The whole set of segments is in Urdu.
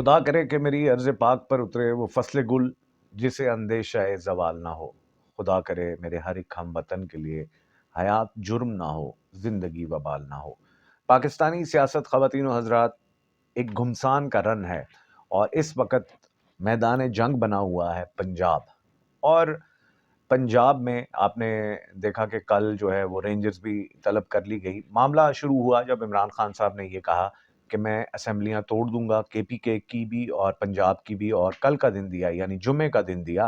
خدا کرے کہ میری عرض پاک پر اترے وہ فصل گل جسے اندیشہ زوال نہ ہو. خدا کرے میرے ہر ایک ہم وطن کے لیے حیات جرم نہ ہو، زندگی وبال نہ ہو. پاکستانی سیاست، خواتین و حضرات، ایک گھمسان کا رن ہے اور اس وقت میدان جنگ بنا ہوا ہے پنجاب. اور پنجاب میں آپ نے دیکھا کہ کل جو ہے وہ رینجرز بھی طلب کر لی گئی. معاملہ شروع ہوا جب عمران خان صاحب نے یہ کہا کہ میں اسمبلیاں توڑ دوں گا، کے پی کے کی بھی اور پنجاب کی بھی، اور کل کا دن دیا یعنی جمعے کا دن دیا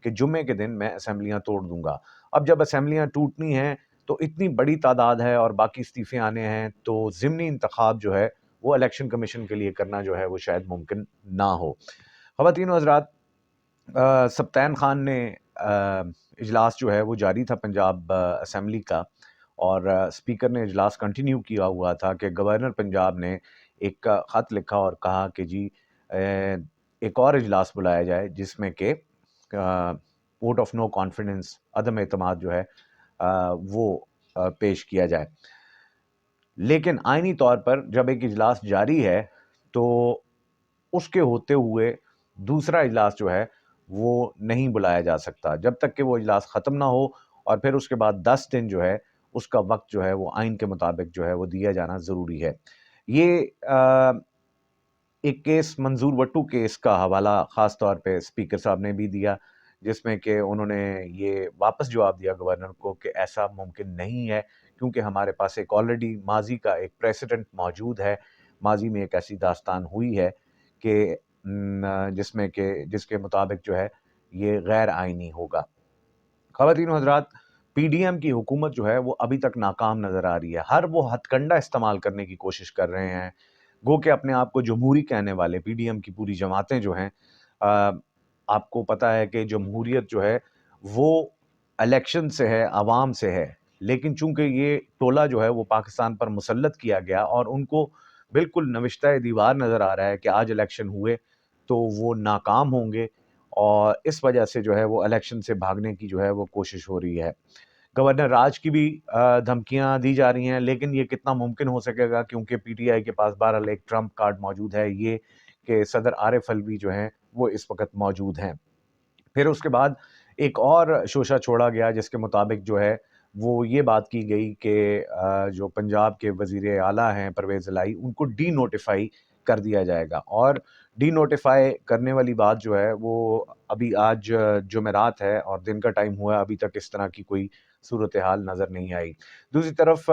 کہ جمعے کے دن میں اسمبلیاں توڑ دوں گا. اب جب اسمبلیاں ٹوٹنی ہیں تو اتنی بڑی تعداد ہے اور باقی استعفے آنے ہیں تو ضمنی انتخاب جو ہے وہ الیکشن کمیشن کے لیے کرنا جو ہے وہ شاید ممکن نہ ہو. خواتین و حضرات، سبطین خان نے اجلاس جو ہے وہ جاری تھا پنجاب اسمبلی کا، اور اسپیکر نے اجلاس کنٹینیو کیا ہوا تھا کہ گورنر پنجاب نے ایک خط لکھا اور کہا کہ جی ایک اور اجلاس بلایا جائے جس میں کہ ووٹ آف نو کانفیڈنس، عدم اعتماد جو ہے وہ پیش کیا جائے. لیکن آئینی طور پر جب ایک اجلاس جاری ہے تو اس کے ہوتے ہوئے دوسرا اجلاس جو ہے وہ نہیں بلایا جا سکتا جب تک کہ وہ اجلاس ختم نہ ہو، اور پھر اس کے بعد 10 دن جو ہے اس کا وقت جو ہے وہ آئین کے مطابق جو ہے وہ دیا جانا ضروری ہے. یہ ایک کیس منظور وٹو کیس کا حوالہ خاص طور پہ اسپیکر صاحب نے بھی دیا، جس میں کہ انہوں نے یہ واپس جواب دیا گورنر کو کہ ایسا ممکن نہیں ہے کیونکہ ہمارے پاس ایک آلریڈی ماضی کا ایک پریسیڈنٹ موجود ہے. ماضی میں ایک ایسی داستان ہوئی ہے کہ جس کے مطابق جو ہے یہ غیر آئینی ہوگا. خواتین و حضرات، پی ڈی ایم کی حکومت جو ہے وہ ابھی تک ناکام نظر آ رہی ہے. ہر وہ ہتھ کنڈا استعمال کرنے کی کوشش کر رہے ہیں، گو کہ اپنے آپ کو جمہوری کہنے والے پی ڈی ایم کی پوری جماعتیں جو ہیں، آپ کو پتہ ہے کہ جمہوریت جو ہے وہ الیکشن سے ہے، عوام سے ہے، لیکن چونکہ یہ ٹولہ جو ہے وہ پاکستان پر مسلط کیا گیا اور ان کو بالکل نوشتہ دیوار نظر آ رہا ہے کہ آج الیکشن ہوئے تو وہ ناکام ہوں گے، اور اس وجہ سے جو ہے وہ الیکشن سے بھاگنے کی جو ہے وہ کوشش ہو رہی ہے. گورنر راج کی بھی دھمکیاں دی جا رہی ہیں، لیکن یہ کتنا ممکن ہو سکے گا کیونکہ پی ٹی آئی کے پاس بہرحال ایک ٹرمپ کارڈ موجود ہے، یہ کہ صدر عارف الوی جو ہیں وہ اس وقت موجود ہیں. پھر اس کے بعد ایک اور شوشہ چھوڑا گیا جس کے مطابق جو ہے وہ یہ بات کی گئی کہ جو پنجاب کے وزیر اعلیٰ ہیں پرویز الہی، ان کو ڈی نوٹیفائی کر دیا جائے گا. اور ڈی نوٹیفائی کرنے والی بات جو ہے وہ ابھی آج جمعرات ہے اور دن کا ٹائم ہوا ہے، ابھی تک اس طرح کی کوئی صورتحال نظر نہیں آئی. دوسری طرف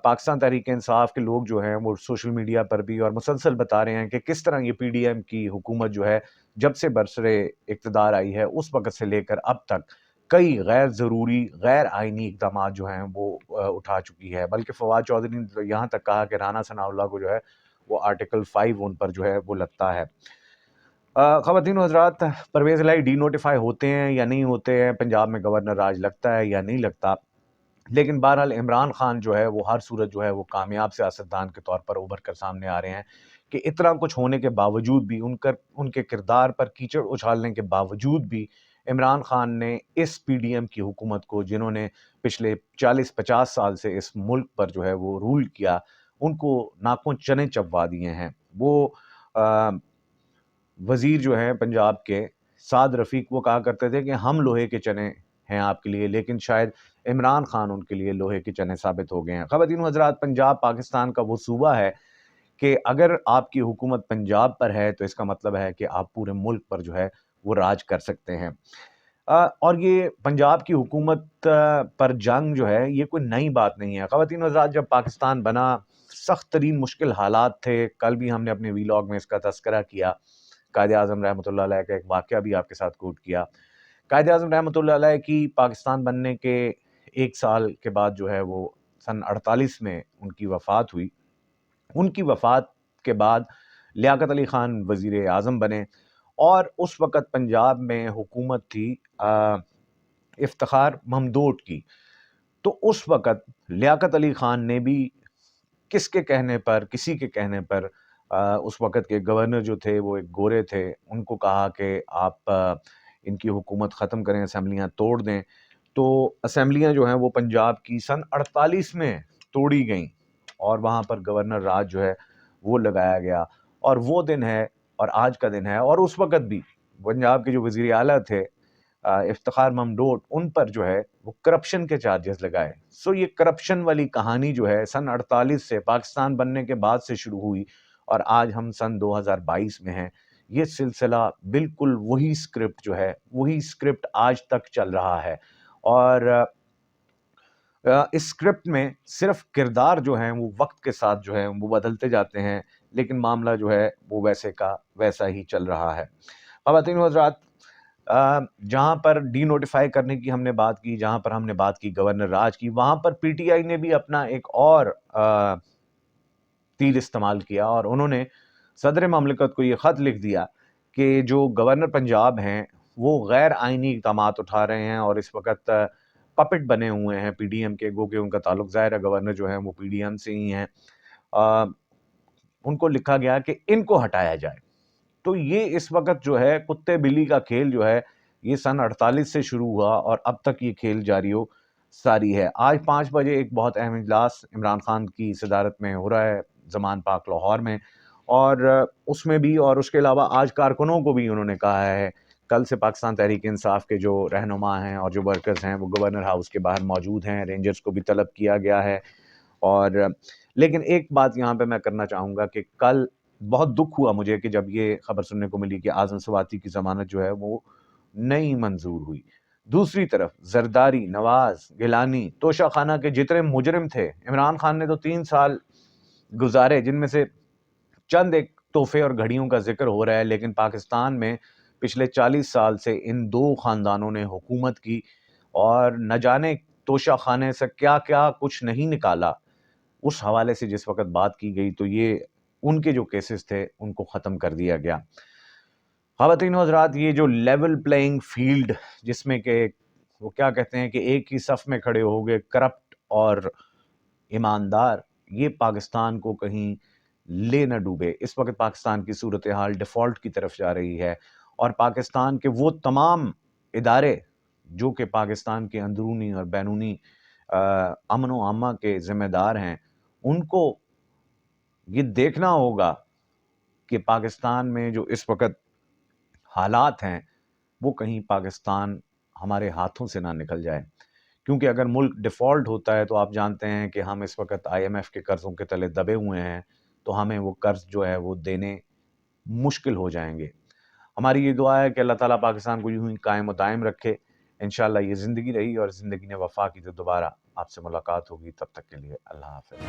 پاکستان تحریک انصاف کے لوگ جو ہیں وہ سوشل میڈیا پر بھی اور مسلسل بتا رہے ہیں کہ کس طرح یہ پی ڈی ایم کی حکومت جو ہے جب سے برسرے اقتدار آئی ہے اس وقت سے لے کر اب تک کئی غیر ضروری غیر آئینی اقدامات جو ہیں وہ اٹھا چکی ہے. بلکہ فواد چودھری نے یہاں تک کہا کہ رانا ثناء اللہ کو جو ہے وہ آرٹیکل 5 ان پر جو ہے وہ لگتا ہے. خواتین و حضرات، پرویز الہی ڈی نوٹیفائی ہوتے ہیں یا نہیں ہوتے ہیں، پنجاب میں گورنر راج لگتا ہے یا نہیں لگتا، لیکن بہرحال عمران خان جو ہے وہ ہر صورت جو ہے وہ کامیاب سیاستدان کے طور پر ابھر کر سامنے آ رہے ہیں کہ اتنا کچھ ہونے کے باوجود بھی، ان کے کردار پر کیچڑ اچھالنے کے باوجود بھی، عمران خان نے اس پی ڈی ایم کی حکومت کو، جنہوں نے پچھلے 40-50 سال سے اس ملک پر جو ہے وہ رول کیا، ان کو ناکوں چنے چبوا دیے ہیں. وہ وزیر جو ہیں پنجاب کے سعد رفیق، وہ کہا کرتے تھے کہ ہم لوہے کے چنے ہیں آپ کے لیے، لیکن شاید عمران خان ان کے لیے لوہے کے چنے ثابت ہو گئے ہیں. خواتین و حضرات، پنجاب پاکستان کا وہ صوبہ ہے کہ اگر آپ کی حکومت پنجاب پر ہے تو اس کا مطلب ہے کہ آپ پورے ملک پر جو ہے وہ راج کر سکتے ہیں. اور یہ پنجاب کی حکومت پر جنگ جو ہے یہ کوئی نئی بات نہیں ہے. خواتین و حضرات، جب پاکستان بنا سخت ترین مشکل حالات تھے. کل بھی ہم نے اپنے ویلاگ میں اس کا تذکرہ کیا. قائد اعظم رحمۃ اللہ علیہ کا ایک واقعہ بھی آپ کے ساتھ کوٹ کیا. قائد اعظم رحمۃ اللہ علیہ کی پاکستان بننے کے 1 سال کے بعد جو ہے وہ سن 48 میں ان کی وفات ہوئی. ان کی وفات کے بعد لیاقت علی خان وزیر اعظم بنے، اور اس وقت پنجاب میں حکومت تھی افتخار ممدوٹ کی. تو اس وقت لیاقت علی خان نے بھی کسی کے کہنے پر اس وقت کے گورنر جو تھے وہ ایک گورے تھے، ان کو کہا کہ آپ ان کی حکومت ختم کریں، اسمبلیاں توڑ دیں. تو اسمبلیاں جو ہیں وہ پنجاب کی سن 48 میں توڑی گئیں اور وہاں پر گورنر راج جو ہے وہ لگایا گیا. اور وہ دن ہے اور آج کا دن ہے. اور اس وقت بھی پنجاب کے جو وزیر اعلیٰ تھے افتخار ممدوٹ، ان پر جو ہے وہ کرپشن کے چارجز لگائے. سو یہ کرپشن والی کہانی جو ہے سن 48 سے پاکستان بننے کے بعد سے شروع ہوئی اور آج ہم سن 2022 میں ہیں. یہ سلسلہ بالکل وہی سکرپٹ جو ہے وہی سکرپٹ آج تک چل رہا ہے. اور اس سکرپٹ میں صرف کردار جو ہیں وہ وقت کے ساتھ جو ہے وہ بدلتے جاتے ہیں، لیکن معاملہ جو ہے وہ ویسے کا ویسا ہی چل رہا ہے. خواتین و حضرات، جہاں پر ڈی نوٹیفائی کرنے کی ہم نے بات کی، جہاں پر ہم نے بات کی گورنر راج کی، وہاں پر پی ٹی آئی نے بھی اپنا ایک اور تیر استعمال کیا اور انہوں نے صدر مملکت کو یہ خط لکھ دیا کہ جو گورنر پنجاب ہیں وہ غیر آئینی اقدامات اٹھا رہے ہیں اور اس وقت پپٹ بنے ہوئے ہیں پی ڈی ایم کے، گو کہ ان کا تعلق ظاہر ہے گورنر جو ہیں وہ پی ڈی ایم سے ہی ہیں. ان کو لکھا گیا کہ ان کو ہٹایا جائے. تو یہ اس وقت جو ہے کتے بلی کا کھیل جو ہے یہ سن 48 سے شروع ہوا اور اب تک یہ کھیل جاری ہو ساری ہے. آج 5 بجے ایک بہت اہم اجلاس عمران خان کی صدارت میں ہو رہا ہے زمان پاک لاہور میں، اور اس میں بھی اور اس کے علاوہ آج کارکنوں کو بھی انہوں نے کہا ہے، کل سے پاکستان تحریک انصاف کے جو رہنما ہیں اور جو ورکرز ہیں وہ گورنر ہاؤس کے باہر موجود ہیں، رینجرز کو بھی طلب کیا گیا ہے. اور لیکن ایک بات یہاں پہ میں کرنا چاہوں گا کہ کل بہت دکھ ہوا مجھے کہ جب یہ خبر سننے کو ملی کہ اعظم سواتی کی ضمانت جو ہے وہ نہیں منظور ہوئی. دوسری طرف زرداری، نواز، گیلانی، توشہ خانہ کے جتنے مجرم تھے، عمران خان نے تو 3 سال گزارے جن میں سے چند ایک تحفے اور گھڑیوں کا ذکر ہو رہا ہے، لیکن پاکستان میں پچھلے 40 سال سے ان 2 خاندانوں نے حکومت کی اور نہ جانے توشہ خانے سے کیا کیا کچھ نہیں نکالا. اس حوالے سے جس وقت بات کی گئی تو یہ ان کے جو کیسز تھے ان کو ختم کر دیا گیا. خواتین و حضرات، یہ جو لیول پلینگ فیلڈ جس میں کہ وہ کیا کہتے ہیں کہ ایک ہی صف میں کھڑے ہو گئے کرپٹ اور ایماندار، یہ پاکستان کو کہیں لے نہ ڈوبے. اس وقت پاکستان کی صورتحال ڈیفالٹ کی طرف جا رہی ہے اور پاکستان کے وہ تمام ادارے جو کہ پاکستان کے اندرونی اور بیرونی امن و اما کے ذمہ دار ہیں، ان کو یہ دیکھنا ہوگا کہ پاکستان میں جو اس وقت حالات ہیں وہ کہیں پاکستان ہمارے ہاتھوں سے نہ نکل جائے. کیونکہ اگر ملک ڈیفالٹ ہوتا ہے تو آپ جانتے ہیں کہ ہم اس وقت آئی ایم ایف کے قرضوں کے تلے دبے ہوئے ہیں، تو ہمیں وہ قرض جو ہے وہ دینے مشکل ہو جائیں گے. ہماری یہ دعا ہے کہ اللہ تعالیٰ پاکستان کو یوں ہی قائم و دائم رکھے. انشاءاللہ یہ زندگی رہی اور زندگی نے وفا کی تو دوبارہ آپ سے ملاقات ہوگی. تب تک کے لیے اللہ حافظ.